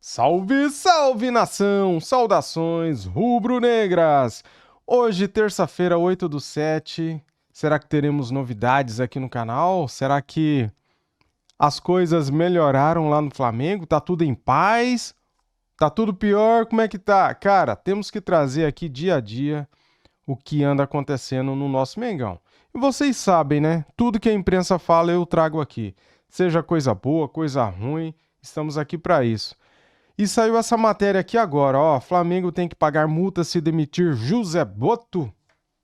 Salve, salve nação! Saudações rubro-negras! Hoje, terça-feira, 8/7. Será que teremos novidades aqui no canal? Será que as coisas melhoraram lá no Flamengo? Tá tudo em paz? Tá tudo pior? Como é que tá? Cara, temos que trazer aqui dia a dia o que anda acontecendo no nosso Mengão. E vocês sabem, né? Tudo que a imprensa fala eu trago aqui. Seja coisa boa, coisa ruim, estamos aqui para isso. E saiu essa matéria aqui agora, ó. Flamengo tem que pagar multa se demitir José Boto?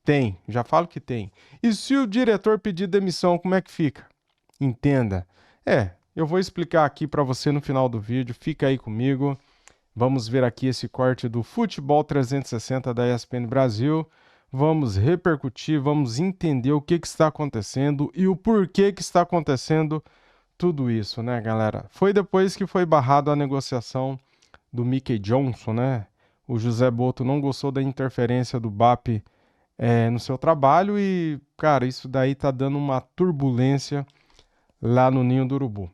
Tem, já falo que tem. E se o diretor pedir demissão, como é que fica? Entenda. Eu vou explicar aqui para você no final do vídeo, fica aí comigo. Vamos ver aqui esse corte do Futebol 360 da ESPN Brasil. Vamos repercutir, vamos entender o que está acontecendo e o porquê que está acontecendo tudo isso, né, galera? Foi depois que foi barrado a negociação do Mickey Johnson, né? O José Boto não gostou da interferência do BAP no seu trabalho e, cara, isso daí tá dando uma turbulência lá no Ninho do Urubu.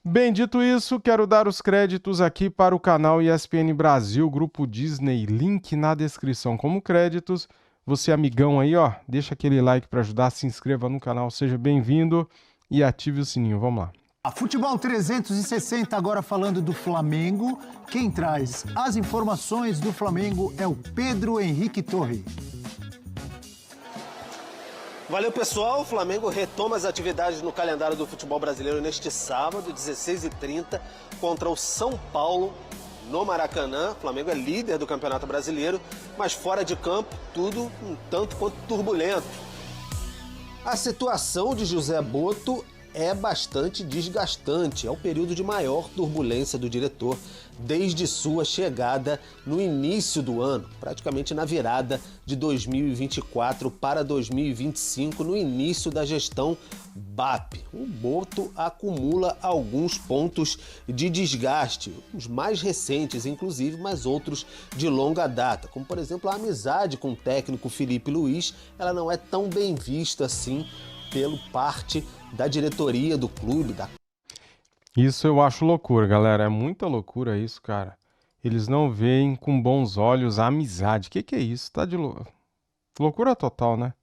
Bem, dito isso, quero dar os créditos aqui para o canal ESPN Brasil, Grupo Disney, link na descrição como créditos. Você, amigão aí, ó, deixa aquele like para ajudar, se inscreva no canal, seja bem-vindo e ative o sininho. Vamos lá. A Futebol 360 agora falando do Flamengo. Quem traz as informações do Flamengo é o Pedro Henrique Torre. Valeu, pessoal. O Flamengo retoma as atividades no calendário do futebol brasileiro neste sábado, 16h30, contra o São Paulo, no Maracanã. O Flamengo é líder do Campeonato Brasileiro, mas fora de campo, tudo um tanto quanto turbulento. A situação de José Boto é bastante desgastante. É o período de maior turbulência do diretor desde sua chegada no início do ano, praticamente na virada de 2024 para 2025, no início da gestão BAP. O Boto acumula alguns pontos de desgaste, os mais recentes inclusive, mas outros de longa data, como por exemplo a amizade com o técnico Felipe Luiz. Ela não é tão bem vista assim pelo parte da diretoria do clube. Isso eu acho loucura, galera. É muita loucura isso, cara. Eles não veem com bons olhos a amizade. Que é isso? Tá de loucura total, né?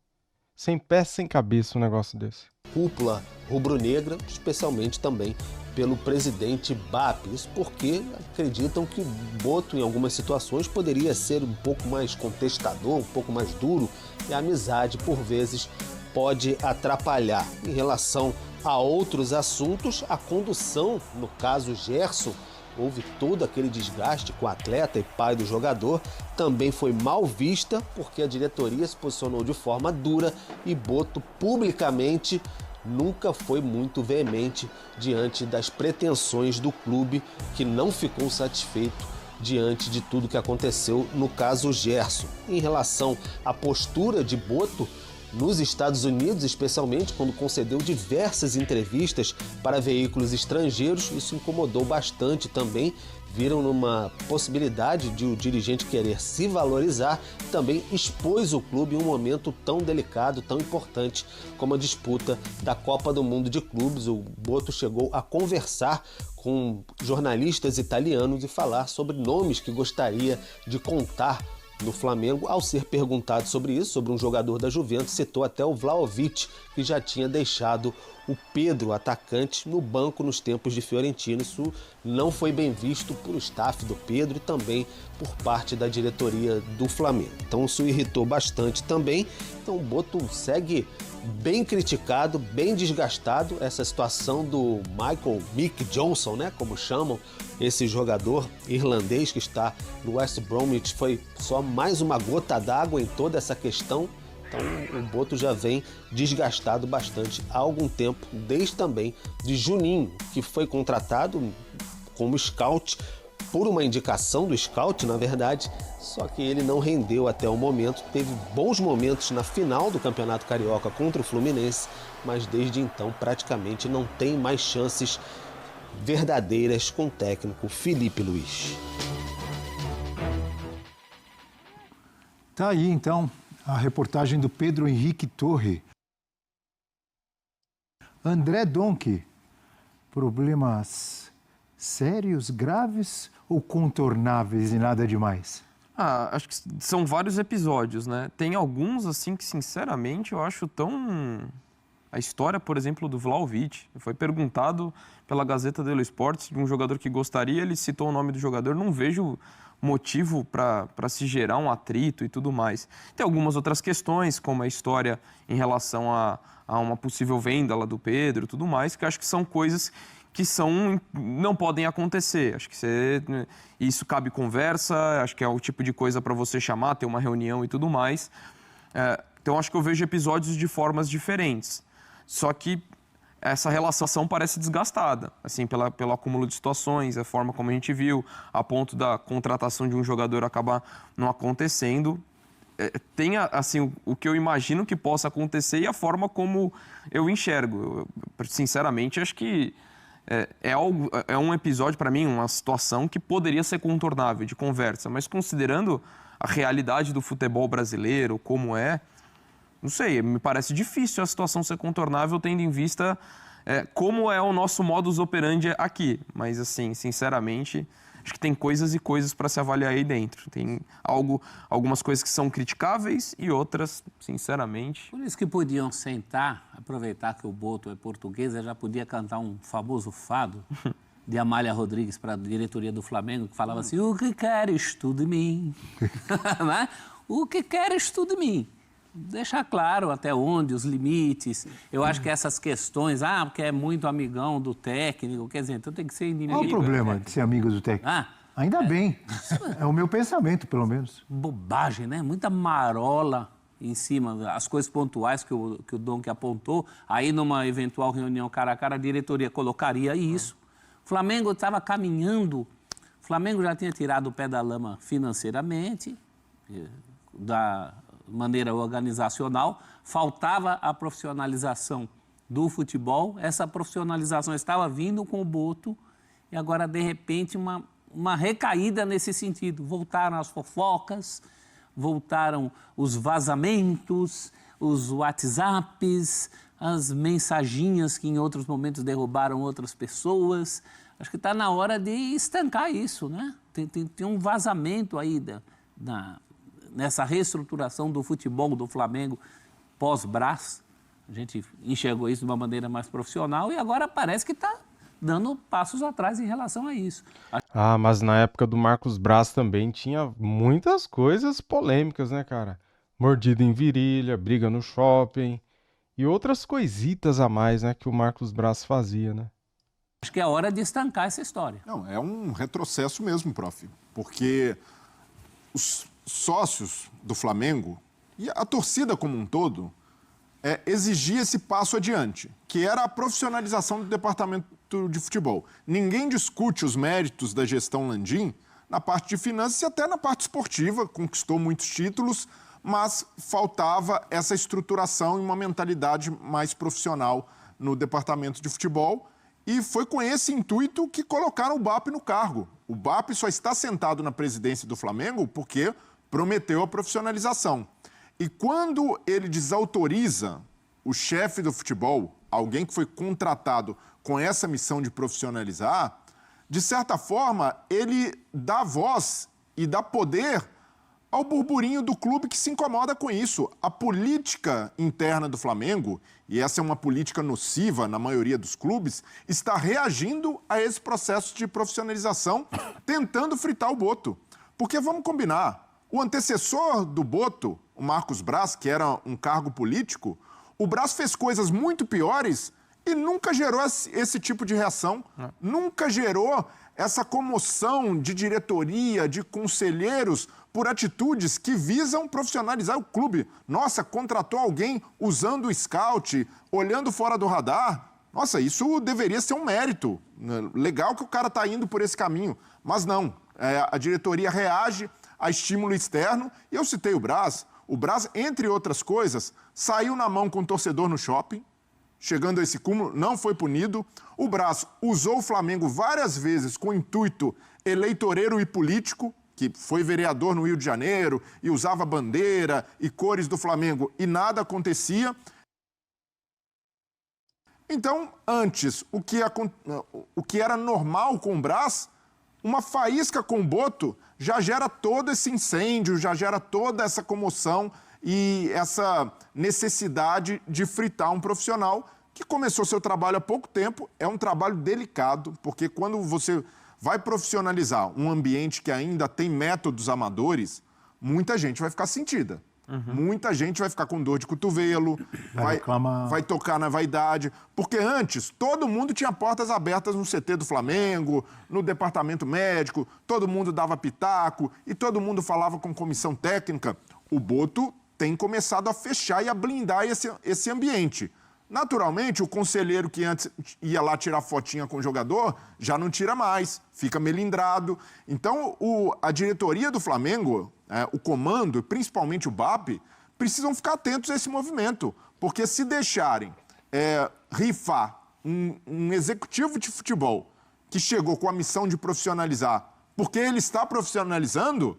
Sem pé, sem cabeça um negócio desse. Cúpula rubro-negra, especialmente também pelo presidente BAP. Isso porque acreditam que o Boto, em algumas situações, poderia ser um pouco mais contestador, um pouco mais duro, e a amizade, por vezes, pode atrapalhar. Em relação a outros assuntos, a condução, no caso Gerson, houve todo aquele desgaste com o atleta e pai do jogador, também foi mal vista porque a diretoria se posicionou de forma dura e Boto publicamente nunca foi muito veemente diante das pretensões do clube, que não ficou satisfeito diante de tudo que aconteceu no caso Gerson. Em relação à postura de Boto, nos Estados Unidos, especialmente quando concedeu diversas entrevistas para veículos estrangeiros, isso incomodou bastante também. Viram numa possibilidade de o dirigente querer se valorizar, também expôs o clube em um momento tão delicado, tão importante como a disputa da Copa do Mundo de Clubes. O Boto chegou a conversar com jornalistas italianos e falar sobre nomes que gostaria de contar no Flamengo. Ao ser perguntado sobre isso, sobre um jogador da Juventus, citou até o Vlahovic, que já tinha deixado o Pedro, atacante, no banco nos tempos de Fiorentina. Isso não foi bem visto por staff do Pedro e também por parte da diretoria do Flamengo. Então isso irritou bastante também. Então o Boto segue bem criticado, bem desgastado. Essa situação do Mick Johnson, né, como chamam esse jogador irlandês que está no West Bromwich, foi só mais uma gota d'água em toda essa questão. Então o Boto já vem desgastado bastante há algum tempo, desde também de Juninho, que foi contratado como scout por uma indicação do scout, na verdade, só que ele não rendeu até o momento. Teve bons momentos na final do Campeonato Carioca contra o Fluminense, mas desde então praticamente não tem mais chances verdadeiras com o técnico Felipe Luiz. Tá aí então a reportagem do Pedro Henrique Torre. André Donk, problemas sérios, graves ou contornáveis e nada demais? Acho que são vários episódios, né? Tem alguns, assim, que sinceramente eu acho tão... A história, por exemplo, do Vlahovic. Foi perguntado pela Gazeta dello Sport de um jogador que gostaria, ele citou o nome do jogador, não vejo motivo para se gerar um atrito e tudo mais. Tem algumas outras questões, como a história em relação a uma possível venda lá do Pedro e tudo mais, que acho que são coisas que não podem acontecer. Acho que isso cabe conversa, acho que é o tipo de coisa para você chamar, ter uma reunião e tudo mais. Então, acho que eu vejo episódios de formas diferentes. Só que essa relação parece desgastada, assim, pelo acúmulo de situações, a forma como a gente viu, a ponto da contratação de um jogador acabar não acontecendo. Tem, assim, o que eu imagino que possa acontecer e a forma como eu enxergo. Sinceramente, acho que é um episódio, para mim, uma situação que poderia ser contornável, de conversa, mas considerando a realidade do futebol brasileiro, como não sei, me parece difícil a situação ser contornável, tendo em vista como é o nosso modus operandi aqui. Mas, assim, sinceramente, acho que tem coisas e coisas para se avaliar aí dentro. Tem algumas coisas que são criticáveis e outras, sinceramente... Por isso que podiam sentar, aproveitar que o Boto é português, já podia cantar um famoso fado de Amália Rodrigues para a diretoria do Flamengo, que falava assim: o que queres tu de mim? Né? O que queres tu de mim? Deixar claro até onde, os limites. Eu acho que essas questões, porque é muito amigão do técnico, quer dizer, então tem que ser inimigo. Qual o problema de ser amigo do técnico? Ainda bem. É o meu pensamento, pelo menos. Bobagem, né? Muita marola em cima, as coisas pontuais que o Donk apontou. Aí, numa eventual reunião cara a cara, a diretoria colocaria isso. O Flamengo estava caminhando, o Flamengo já tinha tirado o pé da lama financeiramente, da maneira organizacional, faltava a profissionalização do futebol, essa profissionalização estava vindo com o Boto e agora, de repente, uma recaída nesse sentido. Voltaram as fofocas, voltaram os vazamentos, os WhatsApps, as mensaginhas que em outros momentos derrubaram outras pessoas. Acho que está na hora de estancar isso, né? Tem um vazamento aí nessa reestruturação do futebol do Flamengo pós-Brás. A gente enxergou isso de uma maneira mais profissional e agora parece que está dando passos atrás em relação a isso. Mas na época do Marcos Braz também tinha muitas coisas polêmicas, né, cara? Mordida em virilha, briga no shopping e outras coisitas a mais, né, que o Marcos Braz fazia, né? Acho que é hora de estancar essa história. Não, é um retrocesso mesmo, prof. Porque os sócios do Flamengo e a torcida como um todo exigia esse passo adiante, que era a profissionalização do departamento de futebol. Ninguém discute os méritos da gestão Landim na parte de finanças e até na parte esportiva, conquistou muitos títulos, mas faltava essa estruturação e uma mentalidade mais profissional no departamento de futebol. E foi com esse intuito que colocaram o BAP no cargo. O BAP só está sentado na presidência do Flamengo porque prometeu a profissionalização. E quando ele desautoriza o chefe do futebol, alguém que foi contratado com essa missão de profissionalizar, de certa forma, ele dá voz e dá poder ao burburinho do clube que se incomoda com isso. A política interna do Flamengo, e essa é uma política nociva na maioria dos clubes, está reagindo a esse processo de profissionalização, tentando fritar o Boto. Porque, vamos combinar, o antecessor do Boto, o Marcos Braz, que era um cargo político, o Braz fez coisas muito piores e nunca gerou esse tipo de reação, nunca gerou essa comoção de diretoria, de conselheiros, por atitudes que visam profissionalizar o clube. Nossa, contratou alguém usando o scout, olhando fora do radar. Nossa, isso deveria ser um mérito. Legal que o cara está indo por esse caminho, mas não. A diretoria reage a estímulo externo, e eu citei o Braz. O Braz, entre outras coisas, saiu na mão com o torcedor no shopping, chegando a esse cúmulo, não foi punido. O Braz usou o Flamengo várias vezes com intuito eleitoreiro e político, que foi vereador no Rio de Janeiro e usava bandeira e cores do Flamengo e nada acontecia. Então, antes, o que era normal com o Brás, uma faísca com o Boto já gera todo esse incêndio, já gera toda essa comoção e essa necessidade de fritar um profissional que começou seu trabalho há pouco tempo. É um trabalho delicado, porque quando você vai profissionalizar um ambiente que ainda tem métodos amadores, muita gente vai ficar sentida. Muita gente vai ficar com dor de cotovelo, vai tocar na vaidade. Porque antes, todo mundo tinha portas abertas no CT do Flamengo, no departamento médico, todo mundo dava pitaco e todo mundo falava com comissão técnica. O Boto tem começado a fechar e a blindar esse ambiente. Naturalmente, o conselheiro que antes ia lá tirar fotinha com o jogador, já não tira mais, fica melindrado. Então, a diretoria do Flamengo, o comando, principalmente o BAP, precisam ficar atentos a esse movimento. Porque se deixarem rifar um executivo de futebol que chegou com a missão de profissionalizar, porque ele está profissionalizando,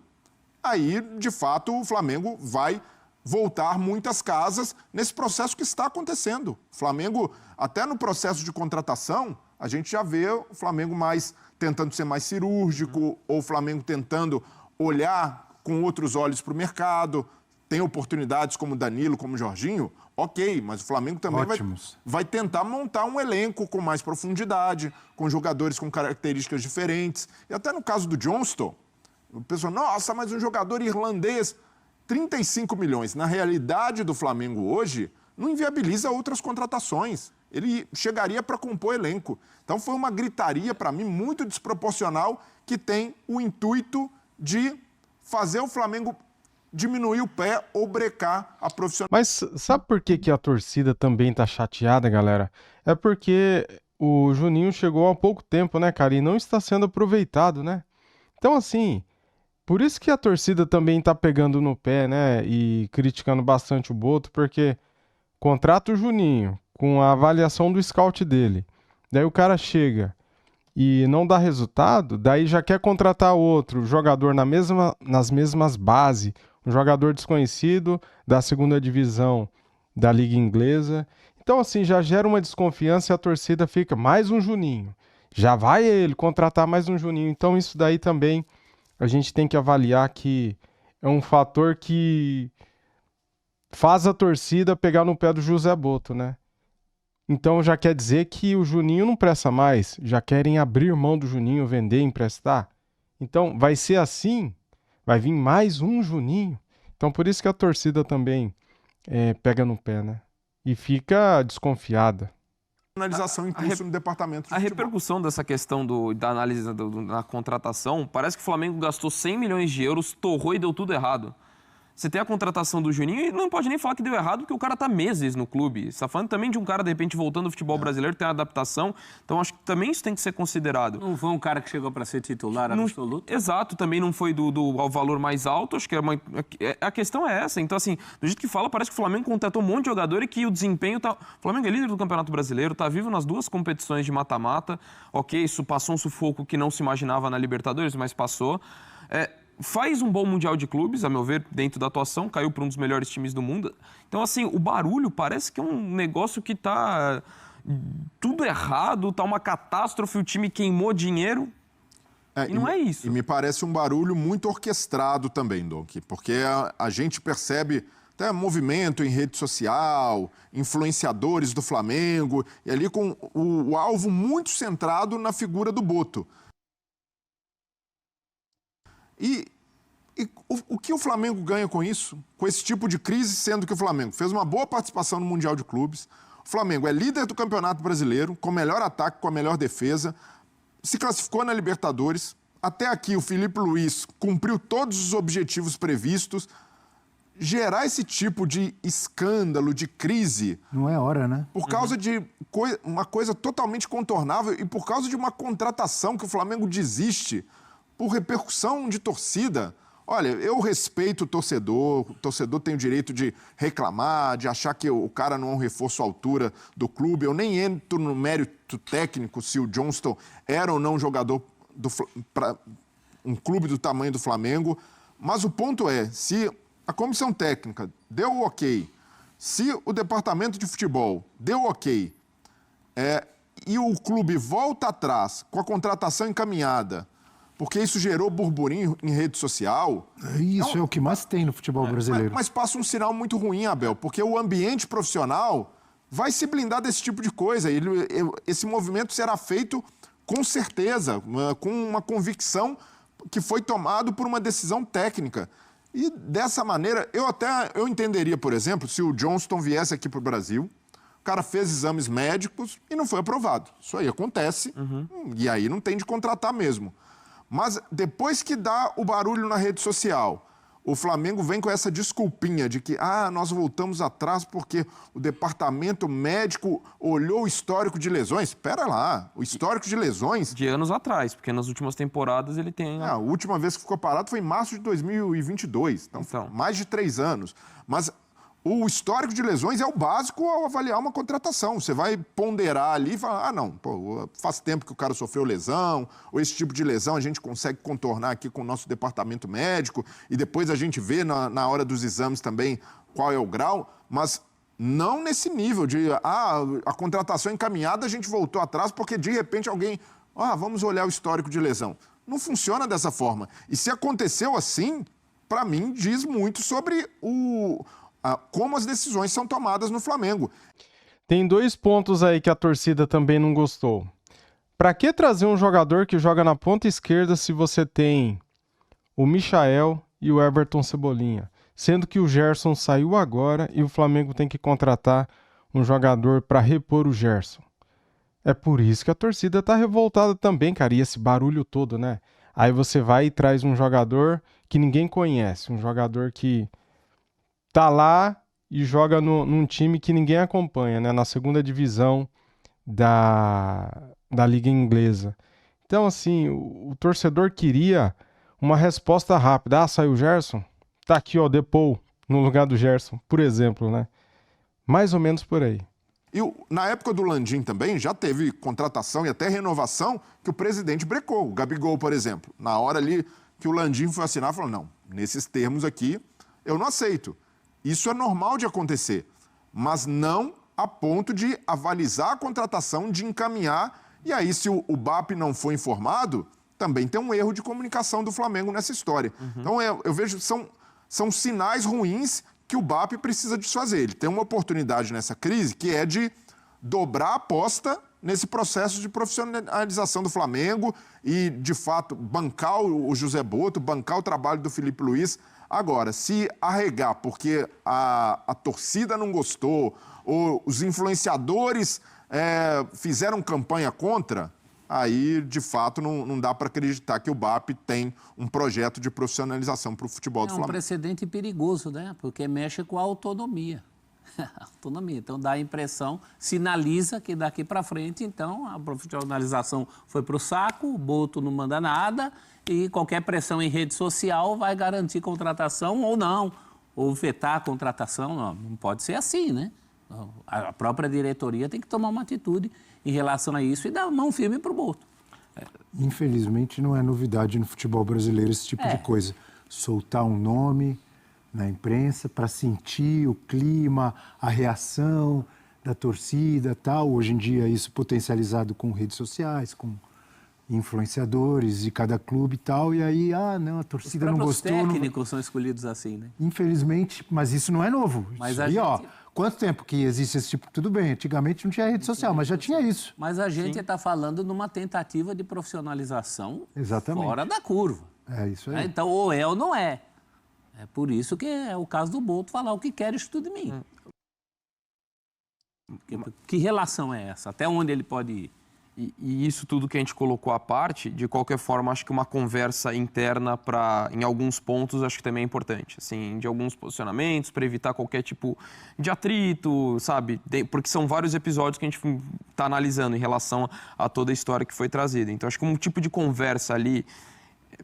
aí, de fato, o Flamengo vai voltar muitas casas nesse processo que está acontecendo. O Flamengo, até no processo de contratação, a gente já vê o Flamengo tentando ser mais cirúrgico, ou o Flamengo tentando olhar com outros olhos para o mercado. Tem oportunidades como Danilo, como Jorginho, ok, mas o Flamengo também vai tentar montar um elenco com mais profundidade, com jogadores com características diferentes. E até no caso do Johnston, o pessoal, nossa, mas um jogador irlandês... 35 milhões. Na realidade do Flamengo hoje, não inviabiliza outras contratações. Ele chegaria para compor elenco. Então foi uma gritaria, para mim, muito desproporcional, que tem o intuito de fazer o Flamengo diminuir o pé ou brecar a profissional. Mas sabe por que a torcida também tá chateada, galera? É porque o Juninho chegou há pouco tempo, né, cara? E não está sendo aproveitado, né? Então, assim... Por isso que a torcida também tá pegando no pé, né, e criticando bastante o Boto, porque contrata o Juninho com a avaliação do scout dele. Daí o cara chega e não dá resultado, daí já quer contratar outro jogador nas mesmas bases, um jogador desconhecido da segunda divisão da Liga Inglesa. Então, assim, já gera uma desconfiança e a torcida fica, mais um Juninho. Já vai ele contratar mais um Juninho. Então, isso daí também... A gente tem que avaliar que é um fator que faz a torcida pegar no pé do José Boto, né? Então já quer dizer que o Juninho não presta mais, já querem abrir mão do Juninho, vender, emprestar. Então vai ser assim, vai vir mais um Juninho. Então por isso que a torcida também pega no pé, né? E fica desconfiada. Analisação em curso no departamento de A futebol. repercussão dessa questão da análise na contratação, parece que o Flamengo gastou 100 milhões de euros, torrou e deu tudo errado. Você tem a contratação do Juninho e não pode nem falar que deu errado, porque o cara tá meses no clube. Você tá falando também de um cara, de repente, voltando ao futebol brasileiro, tem uma adaptação. Então, acho que também isso tem que ser considerado. Não foi um cara que chegou para ser titular absoluto? Exato, também não foi ao valor mais alto. Acho que a questão é essa. Então, assim, do jeito que fala, parece que o Flamengo contratou um monte de jogador e que o desempenho tá... O Flamengo é líder do Campeonato Brasileiro, tá vivo nas duas competições de mata-mata. Ok, isso passou um sufoco que não se imaginava na Libertadores, mas passou. Faz um bom Mundial de Clubes, a meu ver, dentro da atuação, caiu para um dos melhores times do mundo. Então, assim, o barulho parece que é um negócio que tá tudo errado, tá uma catástrofe, o time queimou dinheiro. E não é isso. E me parece um barulho muito orquestrado também, Donk, porque a gente percebe até movimento em rede social, influenciadores do Flamengo, e ali com o alvo muito centrado na figura do Boto. E o que o Flamengo ganha com isso? Com esse tipo de crise, sendo que o Flamengo fez uma boa participação no Mundial de Clubes, o Flamengo é líder do Campeonato Brasileiro, com o melhor ataque, com a melhor defesa, se classificou na Libertadores. Até aqui o Felipe Luiz cumpriu todos os objetivos previstos. Gerar esse tipo de escândalo, de crise... Não é hora, né? Por causa de uma coisa totalmente contornável e por causa de uma contratação que o Flamengo desiste... por repercussão de torcida. Olha, eu respeito o torcedor tem o direito de reclamar, de achar que o cara não é um reforço à altura do clube. Eu nem entro no mérito técnico se o Johnston era ou não um jogador para um clube do tamanho do Flamengo. Mas o ponto é, se a comissão técnica deu o ok, se o departamento de futebol deu o ok, e o clube volta atrás com a contratação encaminhada, porque isso gerou burburinho em rede social... Isso é o que mais tem no futebol brasileiro. Mas passa um sinal muito ruim, Abel, porque o ambiente profissional vai se blindar desse tipo de coisa. Esse movimento será feito com certeza, com uma convicção que foi tomado por uma decisão técnica. E dessa maneira, eu entenderia, por exemplo, se o Johnston viesse aqui para o Brasil, o cara fez exames médicos e não foi aprovado. Isso aí acontece, e aí não tem de contratar mesmo. Mas depois que dá o barulho na rede social, o Flamengo vem com essa desculpinha de que nós voltamos atrás porque o departamento médico olhou o histórico de lesões. Espera lá, o histórico de lesões... De anos atrás, porque nas últimas temporadas ele tem... A última vez que ficou parado foi em março de 2022, então. Mais de 3 anos. Mas o histórico de lesões é o básico ao avaliar uma contratação. Você vai ponderar ali e falar, faz tempo que o cara sofreu lesão, ou esse tipo de lesão a gente consegue contornar aqui com o nosso departamento médico, e depois a gente vê na hora dos exames também qual é o grau, mas não nesse nível de, a contratação encaminhada a gente voltou atrás porque de repente alguém, vamos olhar o histórico de lesão. Não funciona dessa forma. E se aconteceu assim, para mim, diz muito sobre como as decisões são tomadas no Flamengo. Tem 2 pontos aí que a torcida também não gostou. Para que trazer um jogador que joga na ponta esquerda se você tem o Michael e o Everton Cebolinha? Sendo que o Gerson saiu agora e o Flamengo tem que contratar um jogador para repor o Gerson. É por isso que a torcida tá revoltada também, cara. E esse barulho todo, né? Aí você vai e traz um jogador que ninguém conhece, um jogador que tá lá e joga num time que ninguém acompanha, né? Na 2ª divisão da Liga Inglesa. Então, assim, o torcedor queria uma resposta rápida. Saiu o Gerson? Tá aqui, Depou, no lugar do Gerson, por exemplo, né? Mais ou menos por aí. E na época do Landim também, já teve contratação e até renovação que o presidente brecou. O Gabigol, por exemplo. Na hora ali que o Landim foi assinar, falou, não, nesses termos aqui, eu não aceito. Isso é normal de acontecer, mas não a ponto de avalizar a contratação, de encaminhar. E aí, se o BAP não foi informado, também tem um erro de comunicação do Flamengo nessa história. Então, eu vejo que são sinais ruins que o BAP precisa desfazer. Ele tem uma oportunidade nessa crise que é de dobrar a aposta nesse processo de profissionalização do Flamengo e, de fato, bancar o José Botto, bancar o trabalho do Felipe Luiz. Agora, se arregar porque a torcida não gostou ou os influenciadores fizeram campanha contra, aí, de fato, não dá para acreditar que o BAP tem um projeto de profissionalização para o futebol do Flamengo. É um precedente perigoso, né? Porque mexe com a autonomia. Então dá a impressão, sinaliza que daqui para frente, então, a profissionalização foi para o saco, o Botto não manda nada e qualquer pressão em rede social vai garantir contratação ou não, ou vetar a contratação. Não pode ser assim, né? A própria diretoria tem que tomar uma atitude em relação a isso e dar mão firme para o Botto. Infelizmente não é novidade no futebol brasileiro esse tipo de coisa. Soltar um nome na imprensa para sentir o clima, a reação da torcida, tal. Hoje em dia isso potencializado com redes sociais, com influenciadores de cada clube e tal, e aí, a torcida não gostou. Os técnicos são escolhidos assim, né? Infelizmente, mas isso não é novo. Mas isso aí, quanto tempo que existe esse tipo? Tudo bem, antigamente não tinha rede social, mas já tinha isso. Mas a gente está falando numa tentativa de profissionalização fora da curva. É isso aí. Então, ou é ou não é. É por isso que é o caso do Botto falar o que quer isso tudo de mim. Que relação é essa? Até onde ele pode ir? E isso tudo que a gente colocou à parte, de qualquer forma, acho que uma conversa interna em alguns pontos, acho que também é importante. Assim, de alguns posicionamentos, para evitar qualquer tipo de atrito, sabe? Porque são vários episódios que a gente está analisando em relação a toda a história que foi trazida. Então, acho que um tipo de conversa ali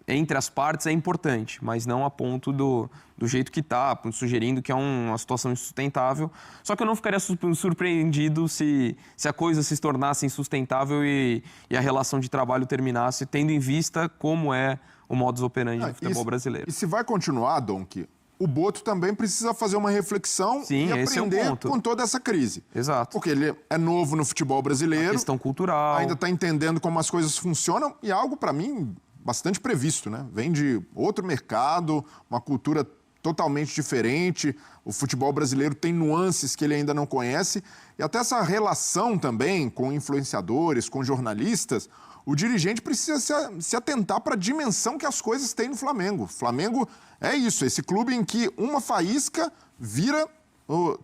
entre as partes é importante, mas não a ponto do jeito que está, sugerindo que é uma situação insustentável. Só que eu não ficaria surpreendido se a coisa se tornasse insustentável e a relação de trabalho terminasse, tendo em vista como é o modus operandi do futebol brasileiro. E se vai continuar, Donk, o Boto também precisa fazer uma reflexão Sim, e esse é o aprender ponto. com toda essa crise. Exato. Porque ele é novo no futebol brasileiro, Questão cultural. ainda está entendendo como as coisas funcionam e é algo, para mim, bastante previsto, né? Vem de outro mercado, uma cultura totalmente diferente. O futebol brasileiro tem nuances que ele ainda não conhece. E até essa relação também com influenciadores, com jornalistas, o dirigente precisa se atentar para a dimensão que as coisas têm no Flamengo. O Flamengo é isso, esse clube em que uma faísca vira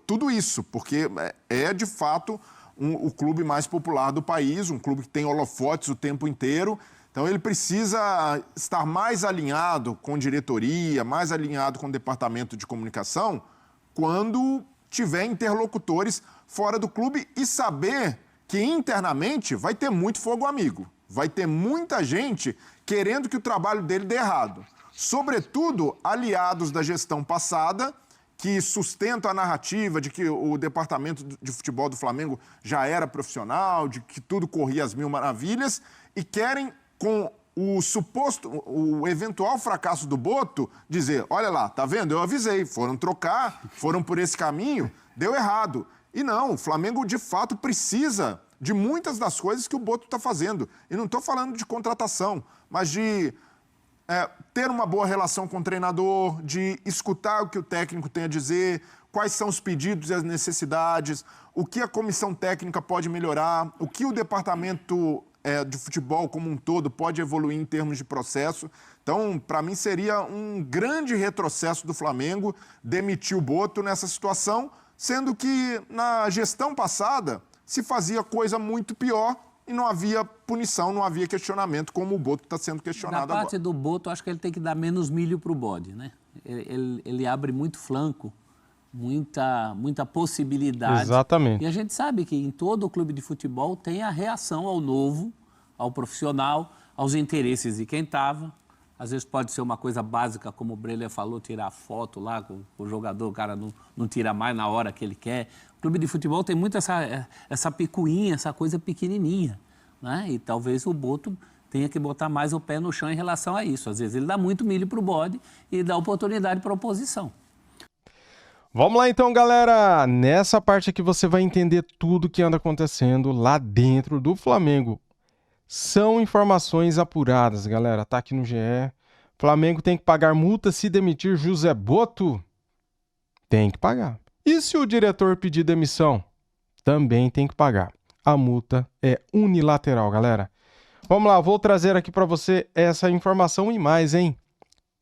tudo isso, porque é de fato o clube mais popular do país, um clube que tem holofotes o tempo inteiro. Então ele precisa estar mais alinhado com diretoria, mais alinhado com o departamento de comunicação, quando tiver interlocutores fora do clube e saber que internamente vai ter muito fogo amigo. Vai ter muita gente querendo que o trabalho dele dê errado. Sobretudo, aliados da gestão passada, que sustentam a narrativa de que o departamento de futebol do Flamengo já era profissional, de que tudo corria às mil maravilhas, e querem, com o eventual fracasso do Boto, dizer, olha lá, tá vendo? Eu avisei, foram trocar, foram por esse caminho, deu errado. E não, o Flamengo de fato precisa de muitas das coisas que o Boto está fazendo. E não estou falando de contratação, mas de ter uma boa relação com o treinador, de escutar o que o técnico tem a dizer, quais são os pedidos e as necessidades, o que a comissão técnica pode melhorar, o que o departamento de futebol como um todo pode evoluir em termos de processo. Então, para mim, seria um grande retrocesso do Flamengo demitir o Boto nessa situação, sendo que na gestão passada se fazia coisa muito pior e não havia punição, não havia questionamento, como o Boto está sendo questionado agora. Da parte do Boto, acho que ele tem que dar menos milho para o bode, né? Ele abre muito flanco, muita possibilidade. Exatamente. E a gente sabe que em todo clube de futebol tem a reação ao novo, ao profissional, aos interesses de quem estava. Às vezes pode ser uma coisa básica, como o Breler falou, tirar foto lá com o jogador, o cara não tira mais na hora que ele quer. O clube de futebol tem muito essa picuinha, essa coisa pequenininha, né? E talvez o Boto tenha que botar mais o pé no chão em relação a isso. Às vezes ele dá muito milho para o bode e dá oportunidade para a oposição. Vamos lá então, galera. Nessa parte aqui você vai entender tudo que anda acontecendo lá dentro do Flamengo. São informações apuradas, galera. Tá aqui no GE. Flamengo tem que pagar multa se demitir José Boto? Tem que pagar. E se o diretor pedir demissão? Também tem que pagar. A multa é unilateral, galera. Vamos lá, vou trazer aqui para você essa informação e mais, hein?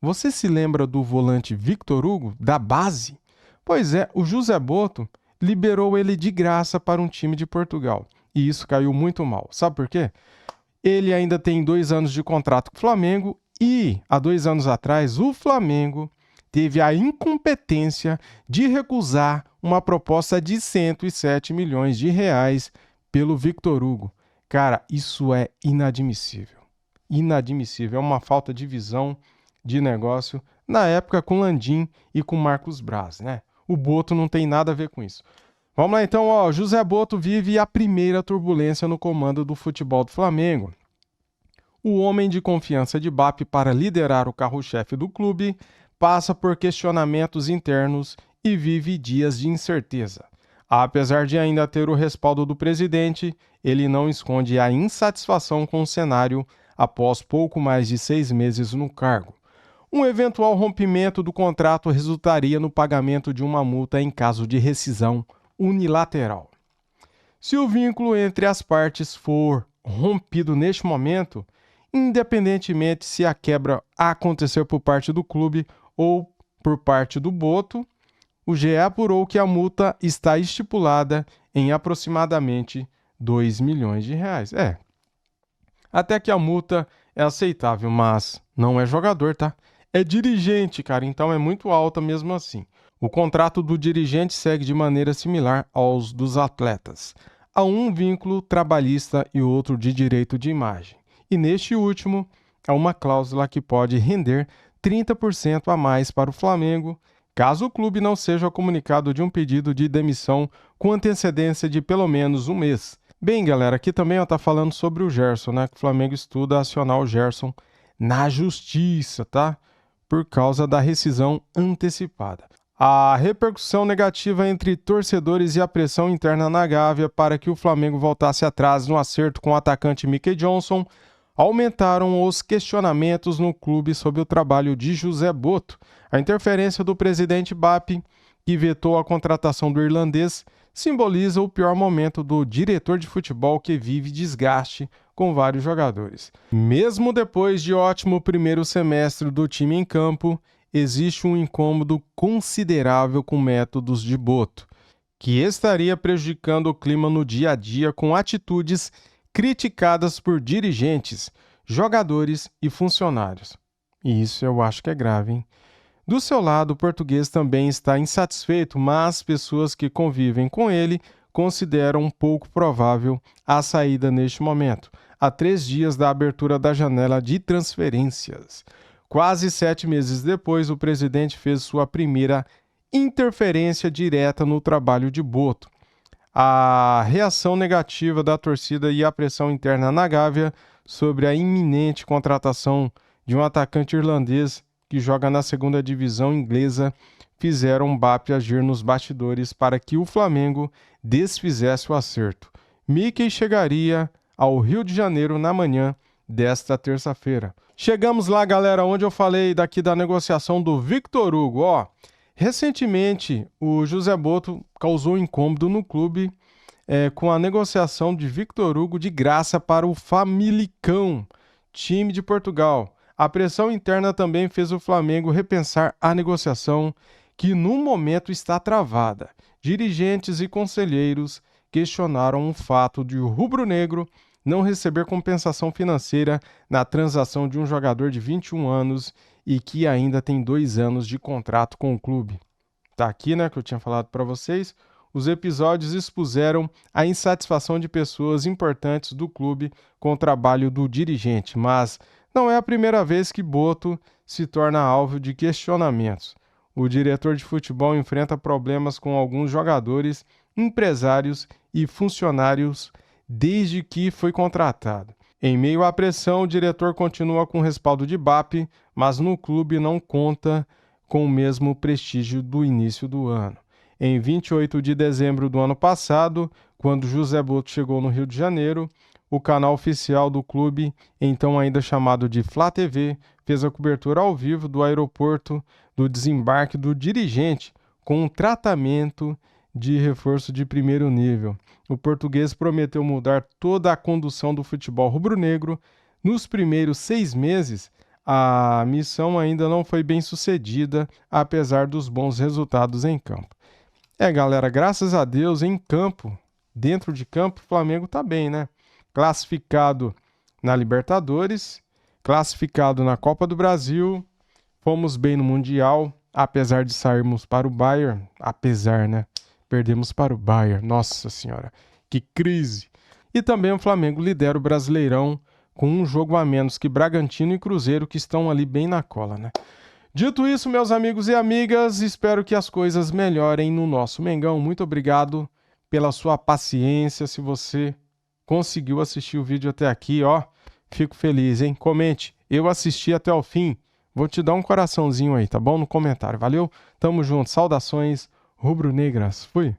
Você se lembra do volante Victor Hugo, da base? Pois é, o José Boto liberou ele de graça para um time de Portugal. E isso caiu muito mal. Sabe por quê? Ele ainda tem 2 anos de contrato com o Flamengo e, há 2 anos atrás, o Flamengo teve a incompetência de recusar uma proposta de 107 milhões de reais pelo Victor Hugo. Cara, isso é inadmissível. Inadmissível. É uma falta de visão de negócio na época com Landim e com Marcos Braz, né? O Boto não tem nada a ver com isso. Vamos lá então, ó. José Boto vive a primeira turbulência no comando do futebol do Flamengo. O homem de confiança de BAP para liderar o carro-chefe do clube passa por questionamentos internos e vive dias de incerteza. Apesar de ainda ter o respaldo do presidente, ele não esconde a insatisfação com o cenário após pouco mais de 6 meses no cargo. Um eventual rompimento do contrato resultaria no pagamento de uma multa em caso de rescisão unilateral. Se o vínculo entre as partes for rompido neste momento, independentemente se a quebra acontecer por parte do clube ou por parte do Boto, o GE apurou que a multa está estipulada em aproximadamente 2 milhões de reais. Até que a multa é aceitável, mas não é jogador, tá? É dirigente, cara, então é muito alta mesmo assim. O contrato do dirigente segue de maneira similar aos dos atletas. Há um vínculo trabalhista e outro de direito de imagem. E neste último, há uma cláusula que pode render 30% a mais para o Flamengo, caso o clube não seja comunicado de um pedido de demissão com antecedência de pelo menos 1 mês. Bem, galera, aqui também está falando sobre o Gerson, né? Que o Flamengo estuda acionar o Gerson na justiça, tá? por causa da rescisão antecipada. A repercussão negativa entre torcedores e a pressão interna na Gávea para que o Flamengo voltasse atrás no acerto com o atacante Mickey Johnson aumentaram os questionamentos no clube sobre o trabalho de José Boto. A interferência do presidente BAP, que vetou a contratação do irlandês, simboliza o pior momento do diretor de futebol que vive desgaste com vários jogadores. Mesmo depois de ótimo primeiro semestre do time em campo, existe um incômodo considerável com métodos de Boto, que estaria prejudicando o clima no dia a dia com atitudes criticadas por dirigentes, jogadores e funcionários. E isso eu acho que é grave, hein? Do seu lado, o português também está insatisfeito, mas pessoas que convivem com ele consideram um pouco provável a saída neste momento, a 3 dias da abertura da janela de transferências. Quase 7 meses depois, o presidente fez sua primeira interferência direta no trabalho de Boto. A reação negativa da torcida e a pressão interna na Gávea sobre a iminente contratação de um atacante irlandês que joga na 2ª divisão inglesa fizeram BAP agir nos bastidores para que o Flamengo desfizesse o acerto. Mickey chegaria ao Rio de Janeiro na manhã desta terça-feira. Chegamos lá, galera, onde eu falei daqui da negociação do Victor Hugo. Recentemente, o José Boto causou incômodo no clube com a negociação de Victor Hugo de graça para o Famalicão, time de Portugal. A pressão interna também fez o Flamengo repensar a negociação, que no momento está travada. Dirigentes e conselheiros questionaram o fato de o rubro-negro não receber compensação financeira na transação de um jogador de 21 anos e que ainda tem 2 anos de contrato com o clube. Tá aqui, né, que eu tinha falado para vocês. Os episódios expuseram a insatisfação de pessoas importantes do clube com o trabalho do dirigente, mas não é a primeira vez que Boto se torna alvo de questionamentos. O diretor de futebol enfrenta problemas com alguns jogadores, empresários e funcionários desde que foi contratado. Em meio à pressão, o diretor continua com respaldo de BAP, mas no clube não conta com o mesmo prestígio do início do ano. Em 28 de dezembro do ano passado, quando José Boto chegou no Rio de Janeiro, o canal oficial do clube, então ainda chamado de Flá TV, fez a cobertura ao vivo do aeroporto do desembarque do dirigente com um tratamento de reforço de primeiro nível. O português prometeu mudar toda a condução do futebol rubro-negro. Nos primeiros 6 meses, a missão ainda não foi bem sucedida, apesar dos bons resultados em campo. Galera, graças a Deus, em campo, dentro de campo, o Flamengo tá bem, né? Classificado na Libertadores, classificado na Copa do Brasil, fomos bem no Mundial, apesar de sairmos para o Bayern, né? Perdemos para o Bayern, nossa senhora, que crise! E também o Flamengo lidera o Brasileirão com um jogo a menos que Bragantino e Cruzeiro, que estão ali bem na cola, né? Dito isso, meus amigos e amigas, espero que as coisas melhorem no nosso Mengão. Muito obrigado pela sua paciência. Se você conseguiu assistir o vídeo até aqui, fico feliz, hein? Comente, eu assisti até o fim. Vou te dar um coraçãozinho aí, tá bom? No comentário. Valeu? Tamo junto. Saudações rubro-negras. Fui!